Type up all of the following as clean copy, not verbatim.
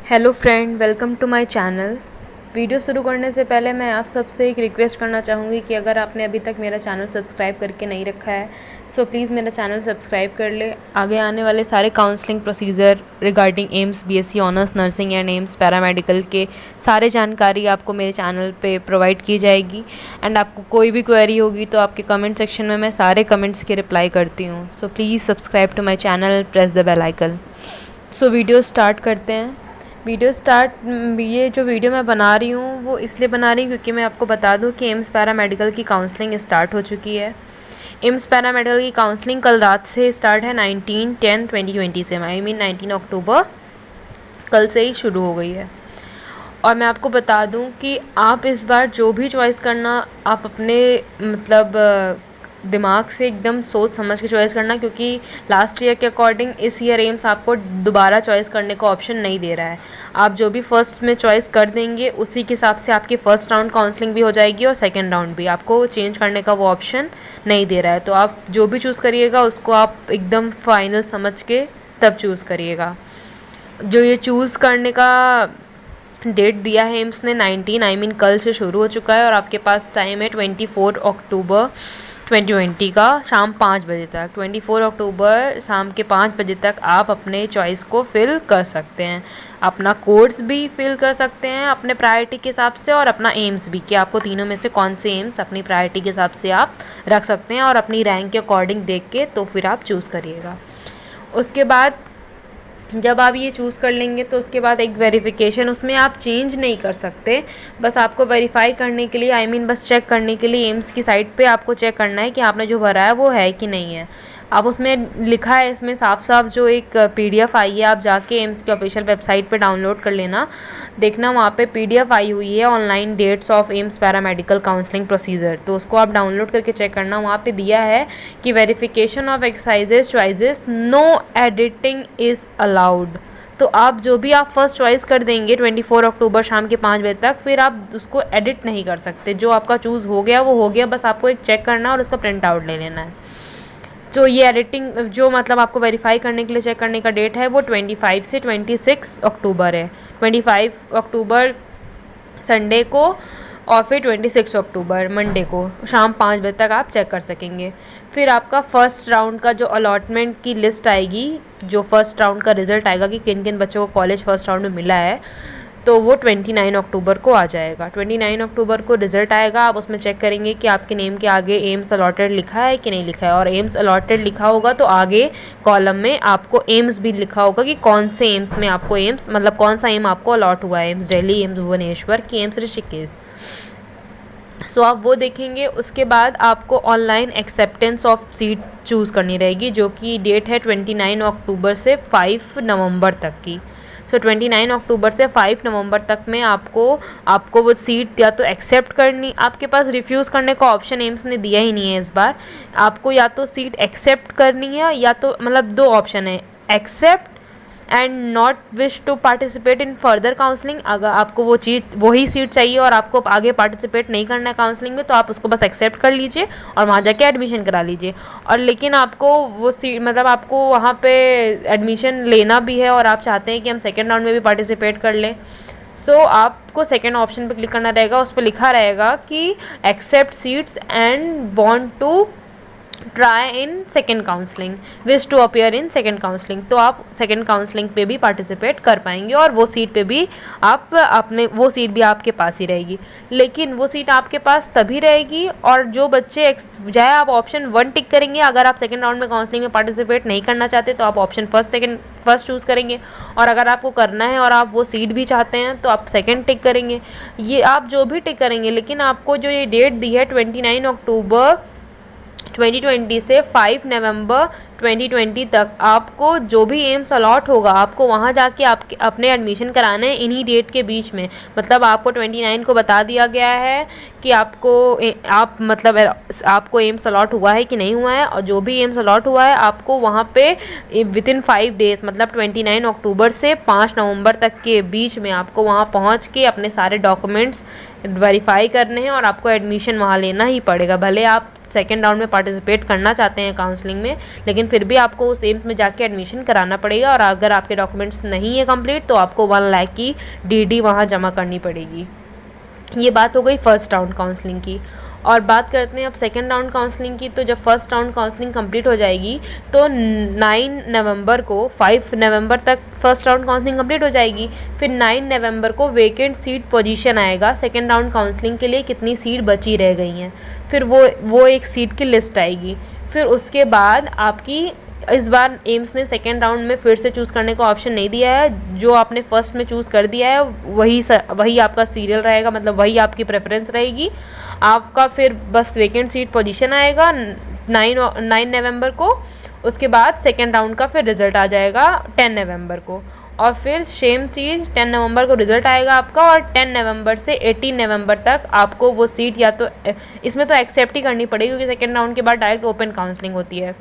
Hello friend, welcome to my channel. Video शुरू करने से पहले मैं आप सबसे एक रिक्वेस्ट करना चाहूँगी कि अगर आपने अभी तक मेरा चैनल सब्सक्राइब करके नहीं रखा है सो प्लीज़ मेरा चैनल सब्सक्राइब कर ले। आगे आने वाले सारे counselling procedure regarding AIIMS BSc honours nursing and AIIMS paramedical के सारे जानकारी आपको मेरे चैनल पे प्रोवाइड की जाएगी। एंड आपको कोई भी क्वेरी होगी तो आपके कमेंट सेक्शन में मैं सारे कमेंट्स के रिप्लाई करती हूँ। So please subscribe to my channel, press the bell icon. So video start करते हैं। ये जो वीडियो मैं बना रही हूँ वो इसलिए बना रही हूँ क्योंकि मैं आपको बता दूँ कि एम्स पैरामेडिकल की काउंसलिंग स्टार्ट हो चुकी है। एम्स पैरामेडिकल की काउंसलिंग कल रात से स्टार्ट है 19/10/2020 से, 19 अक्टूबर कल से ही शुरू हो गई है। और मैं आपको बता दूं कि आप इस बार जो भी चॉइस करना आप अपने दिमाग से एकदम सोच समझ के चॉइस करना, क्योंकि लास्ट ईयर के अकॉर्डिंग इस ईयर एम्स आपको दोबारा चॉइस करने का ऑप्शन नहीं दे रहा है। आप जो भी फर्स्ट में चॉइस कर देंगे उसी के हिसाब से आपकी फ़र्स्ट राउंड काउंसलिंग भी हो जाएगी और सेकेंड राउंड भी। आपको चेंज करने का वो ऑप्शन नहीं दे रहा है। तो आप जो भी चूज़ करिएगा उसको आप एकदम फाइनल समझ के तब चूज़ करिएगा। जो ये चूज़ करने का डेट दिया है एम्स ने 19 कल से शुरू हो चुका है और आपके पास टाइम है 24 अक्टूबर 2020 का शाम 5 बजे तक। 24 अक्टूबर शाम के 5 बजे तक आप अपने चॉइस को फिल कर सकते हैं। अपना कोर्स भी फिल कर सकते हैं अपने प्रायोरिटी के हिसाब से और अपना एम्स भी, कि आपको तीनों में से कौन से एम्स अपनी प्रायोरिटी के हिसाब से आप रख सकते हैं और अपनी रैंक के अकॉर्डिंग देख के तो फिर आप चूज़ करिएगा। उसके बाद जब आप ये चूज़ कर लेंगे तो उसके बाद एक वेरिफिकेशन, उसमें आप चेंज नहीं कर सकते। बस आपको वेरीफाई करने के लिए बस चेक करने के लिए एम्स की साइट पे आपको चेक करना है कि आपने जो भरा है वो है कि नहीं है। आप उसमें लिखा है, इसमें साफ साफ जो एक PDF आई है, आप जाके एम्स की ऑफिशियल वेबसाइट पे डाउनलोड कर लेना, देखना वहाँ पे PDF आई हुई है online dates of AIIMS paramedical counselling procedure. तो उसको आप डाउनलोड करके चेक करना। वहाँ पे दिया है कि verification of exercises choices, no editing is allowed. तो आप जो भी आप फर्स्ट चॉइस कर देंगे 24 अक्टूबर शाम के 5 बजे तक, फिर आप उसको एडिट नहीं कर सकते। जो आपका चूज़ हो गया वो हो गया, बस आपको एक चेक करना और उसका प्रिंट आउट ले लेना है। जो ये एडिटिंग जो आपको वेरीफाई करने के लिए चेक करने का डेट है वो 25 से 26 अक्टूबर है। 25 अक्टूबर संडे को और फिर 26 अक्टूबर मंडे को शाम 5 बजे तक आप चेक कर सकेंगे। फिर आपका फ़र्स्ट राउंड का जो अलॉटमेंट की लिस्ट आएगी, जो फर्स्ट राउंड का रिज़ल्ट आएगा कि किन किन बच्चों को कॉलेज फर्स्ट राउंड में मिला है, तो वो 29 अक्टूबर को आ जाएगा। 29 अक्टूबर को रिज़ल्ट आएगा। आप उसमें चेक करेंगे कि आपके नेम के आगे एम्स अलॉटेड लिखा है कि नहीं लिखा है, और एम्स अलॉटेड लिखा होगा तो आगे कॉलम में आपको एम्स भी लिखा होगा कि कौन से एम्स में आपको एम्स कौन सा एम आपको अलॉट हुआ है, एम्स दिल्ली, एम्स भुवनेश्वर की एम्स ऋषिकेश। सो आप वो देखेंगे। उसके बाद आपको online acceptance of seat choose करनी रहेगी, जो कि डेट है 29 अक्टूबर से 5 नवंबर तक की। सो 29 अक्टूबर से 5 नवंबर तक में आपको वो सीट या तो एक्सेप्ट करनी, आपके पास रिफ्यूज़ करने का ऑप्शन एम्स ने दिया ही नहीं है इस बार। आपको या तो सीट एक्सेप्ट करनी है या तो दो ऑप्शन है, accept and not wish to participate in further counselling. अगर आपको वही सीट चाहिए और आपको आगे पार्टिसिपेट नहीं करना है काउंसलिंग में, तो आप उसको बस एक्सेप्ट कर लीजिए और वहाँ जाके एडमिशन करा लीजिए। और लेकिन आपको वो सीट आपको वहाँ पे एडमिशन लेना भी है और आप चाहते हैं कि हम सेकेंड राउंड में भी पार्टिसिपेट कर लें, सो आपको सेकेंड ऑप्शन पे क्लिक करना रहेगा। उस पर लिखा रहेगा कि accept seats and want to try in second counselling, wish to appear in second counselling. तो आप सेकेंड काउंसलिंग पे भी पार्टिसिपेट कर पाएंगे और वो सीट पे भी वो सीट भी आपके पास ही रहेगी। लेकिन वो सीट आपके पास तभी रहेगी, और जो बच्चे चाहे आप ऑप्शन 1 टिक करेंगे, अगर आप सेकेंड राउंड में काउंसलिंग में पार्टिसिपेट नहीं करना चाहते तो आप ऑप्शन फर्स्ट चूज़ करेंगे, और अगर आपको करना है और आप वो सीट भी चाहते हैं तो आप सेकेंड टिक करेंगे। ये आप जो भी टिक करेंगे, लेकिन आपको जो ये डेट दी है 29 अक्टूबर 2020 से 5 नवंबर 2020 तक, आपको जो भी एम्स अलॉट होगा आपको वहाँ जाके अपने एडमिशन कराने हैं इन्हीं डेट के बीच में। आपको 29 को बता दिया गया है कि आपको एम्स अलॉट हुआ है कि नहीं हुआ है, और जो भी एम्स अलॉट हुआ है आपको वहाँ पे विदिन 5 डेज 29 अक्टूबर से 5 नवंबर तक के बीच में आपको वहाँ पहुँच के अपने सारे डॉक्यूमेंट्स वेरीफाई करने हैं और आपको एडमिशन वहाँ लेना ही पड़ेगा। भले आप सेकेंड राउंड में पार्टिसिपेट करना चाहते हैं काउंसलिंग में, लेकिन फिर भी आपको उस एम्स में जाके एडमिशन कराना पड़ेगा। और अगर आपके डॉक्यूमेंट्स नहीं है कंप्लीट तो आपको 1 लाख की DD वहाँ जमा करनी पड़ेगी। ये बात हो गई फर्स्ट राउंड काउंसलिंग की। और बात करते हैं अब सेकेंड राउंड काउंसलिंग की। तो जब फर्स्ट राउंड काउंसलिंग कंप्लीट हो जाएगी तो 9 नवंबर को 5 नवंबर तक फर्स्ट राउंड काउंसलिंग कंप्लीट हो जाएगी। फिर 9 नवंबर को वेकेंट सीट पोजीशन आएगा सेकेंड राउंड काउंसलिंग के लिए, कितनी सीट बची रह गई हैं, फिर वो एक सीट की लिस्ट आएगी। फिर उसके बाद आपकी इस बार एम्स ने सेकेंड राउंड में फिर से चूज़ करने का ऑप्शन नहीं दिया है। जो आपने फर्स्ट में चूज़ कर दिया है वही आपका सीरियल रहेगा, मतलब वही आपकी प्रेफरेंस रहेगी। आपका फिर बस वेकेंट सीट पोजीशन आएगा 9 नवंबर को। उसके बाद सेकेंड राउंड का फिर रिज़ल्ट आ जाएगा 10 नवंबर को। और फिर सेम चीज़ 10 नवंबर को रिज़ल्ट आएगा आपका, और 10 नवंबर से 18 नवंबर तक आपको वो सीट या तो इसमें तो एक्सेप्ट ही करनी पड़ेगी, क्योंकि सेकेंड राउंड के बाद डायरेक्ट ओपन काउंसलिंग होती है।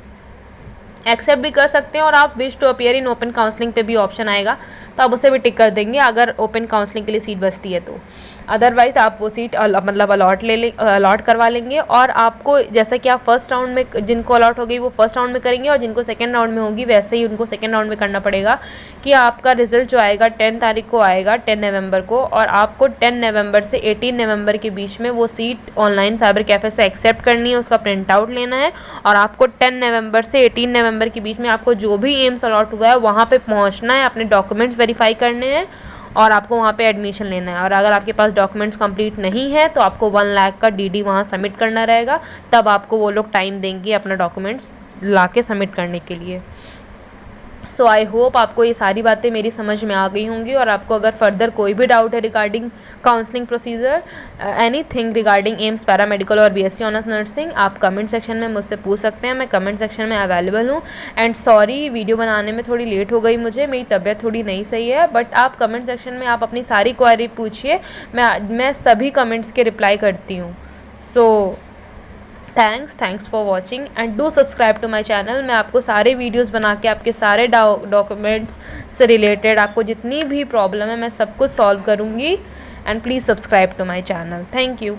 एक्सेप्ट भी कर सकते हैं, और आप wish to appear in open counselling पे भी ऑप्शन आएगा, तो आप उसे भी टिक कर देंगे अगर ओपन काउंसलिंग के लिए सीट बचती है तो। अदरवाइज़ आप वो सीट मतलब अलॉट करवा लेंगे। और आपको जैसा कि आप फर्स्ट राउंड में जिनको अलॉट हो गई वो फर्स्ट राउंड में करेंगे, और जिनको सेकेंड राउंड में होगी वैसे ही उनको सेकेंड राउंड में करना पड़ेगा। कि आपका रिजल्ट जो आएगा 10 तारीख को आएगा, 10 नवंबर को, और आपको 10 नवंबर से 18 नवंबर के बीच में वो सीट ऑनलाइन साइबर कैफ़े से एक्सेप्ट करनी है, उसका प्रिंट आउट लेना है। और आपको 10 नवंबर से 18 नवंबर के बीच में आपको जो भी एम्स अलॉट हुआ है वहाँ पे पहुँचना है, अपने डॉक्यूमेंट्स वेरीफाई करने हैं, और आपको वहाँ पे एडमिशन लेना है। और अगर आपके पास डॉक्यूमेंट्स कंप्लीट नहीं है तो आपको 1 लाख का DD वहाँ सबमिट करना रहेगा, तब आपको वो लोग टाइम देंगे अपना डॉक्यूमेंट्स ला के सबमिट करने के लिए। सो आई होप आपको ये सारी बातें मेरी समझ में आ गई होंगी। और आपको अगर फर्दर कोई भी डाउट है regarding counselling procedure, anything regarding AIIMS paramedical और BSc ऑनर्स नर्सिंग, आप कमेंट सेक्शन में मुझसे पूछ सकते हैं। मैं कमेंट सेक्शन में अवेलेबल हूँ। एंड सॉरी वीडियो बनाने में थोड़ी लेट हो गई मुझे, मेरी तबीयत थोड़ी नहीं सही है, बट आप कमेंट सेक्शन में आप अपनी सारी क्वेरी पूछिए, मैं सभी कमेंट्स के रिप्लाई करती हूँ। So thanks for watching and do subscribe to my channel. मैं आपको सारे वीडियोस बना के आपके सारे डॉक्यूमेंट्स से रिलेटेड आपको जितनी भी प्रॉब्लम है मैं सब कुछ सॉल्व करूँगी। And please subscribe to my channel. Thank you.